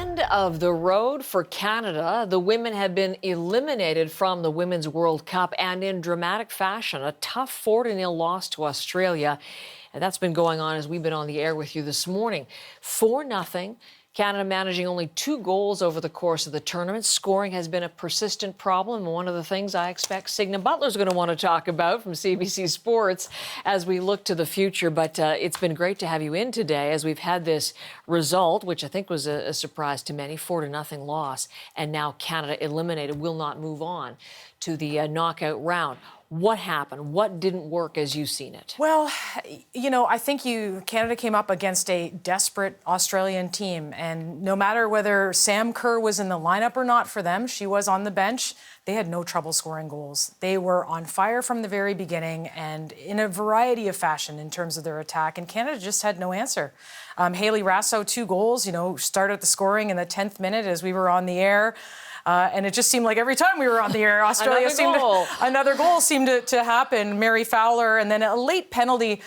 end of the road for Canada. The women have been eliminated from the Women's World Cup, and in dramatic fashion, a tough 4-0 loss to Australia. And that's been going on as we've been on the air with you this morning. 4-0. Canada managing only 2 goals over the course of the tournament. Scoring has been a persistent problem. One of the things I expect Signa Butler's going to want to talk about from CBC Sports as we look to the future. But it's been great to have you in today as we've had this result, which I think was a surprise to many, 4-0 loss. And now Canada eliminated, will not move on to the knockout round. What happened? What didn't work as you've seen it? Well, you know, I think Canada came up against a desperate Australian team. And no matter whether Sam Kerr was in the lineup or not for them, she was on the bench, they had no trouble scoring goals. They were on fire from the very beginning and in a variety of fashion in terms of their attack. And Canada just had no answer. Hayley Raso, 2 goals, started the scoring in the 10th minute as we were on the air. And it just seemed like every time we were on the air, another goal seemed to happen. Mary Fowler, and then a late penalty,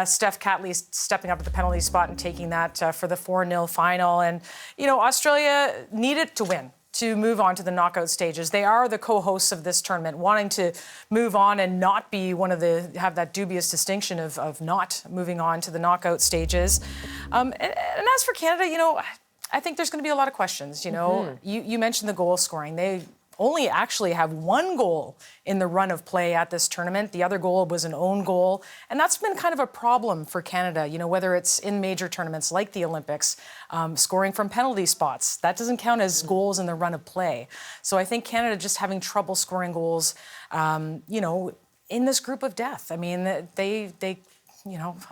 Steph Catley stepping up at the penalty spot and taking that for the 4-0 final. And, Australia needed to win to move on to the knockout stages. They are the co-hosts of this tournament, wanting to move on and not be have that dubious distinction of not moving on to the knockout stages. And as for Canada, I think there's going to be a lot of questions. You mentioned the goal scoring. They only actually have 1 goal in the run of play at this tournament. The other goal was an own goal. And that's been kind of a problem for Canada, whether it's in major tournaments like the Olympics, scoring from penalty spots. That doesn't count as goals in the run of play. So I think Canada just having trouble scoring goals, in this group of death. I mean,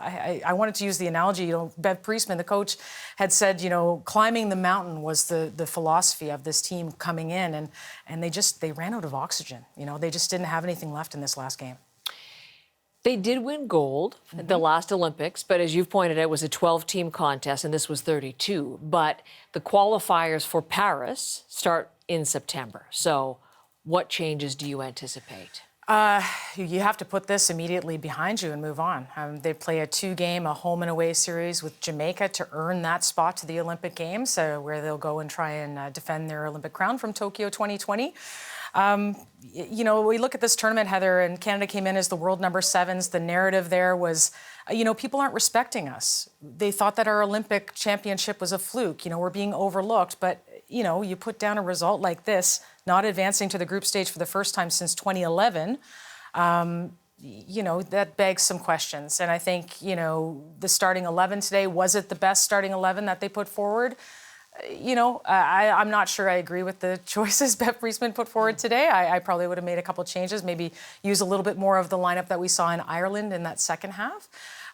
I wanted to use the analogy, Bev Priestman, the coach, had said, climbing the mountain was the philosophy of this team coming in, and they ran out of oxygen. They just didn't have anything left in this last game. They did win gold at the last Olympics, but as you've pointed out, it was a 12-team contest, and this was 32. But the qualifiers for Paris start in September. So what changes do you anticipate? You have to put this immediately behind you and move on. They play a 2-game, a home and away series with Jamaica to earn that spot to the Olympic Games, where they'll go and try and defend their Olympic crown from Tokyo 2020. We look at this tournament, Heather, and Canada came in as the world number 7s. The narrative there was, people aren't respecting us. They thought that our Olympic championship was a fluke. We're being overlooked. But, you put down a result like this, not advancing to the group stage for the first time since 2011, that begs some questions. And I think, the starting 11 today, was it the best starting 11 that they put forward? I'm not sure I agree with the choices Bev Priestman put forward today. I probably would have made a couple changes, maybe use a little bit more of the lineup that we saw in Ireland in that second half.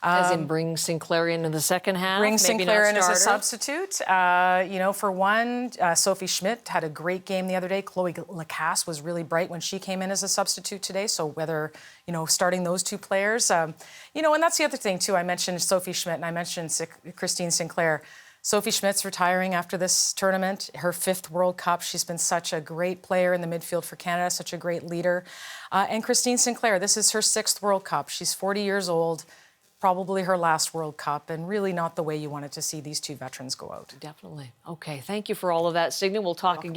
As in bring Sinclair in the second half? Bring Sinclair in as a substitute. For one, Sophie Schmidt had a great game the other day. Chloe Lacasse was really bright when she came in as a substitute today. So whether, starting those 2 players, and that's the other thing, too. I mentioned Sophie Schmidt and I mentioned Christine Sinclair. Sophie Schmidt's retiring after this tournament, her 5th World Cup. She's been such a great player in the midfield for Canada, such a great leader. And Christine Sinclair, this is her 6th World Cup. She's 40 years old, probably her last World Cup, and really not the way you wanted to see these 2 veterans go out. Definitely. Okay, thank you for all of that, Signa. We'll talk again.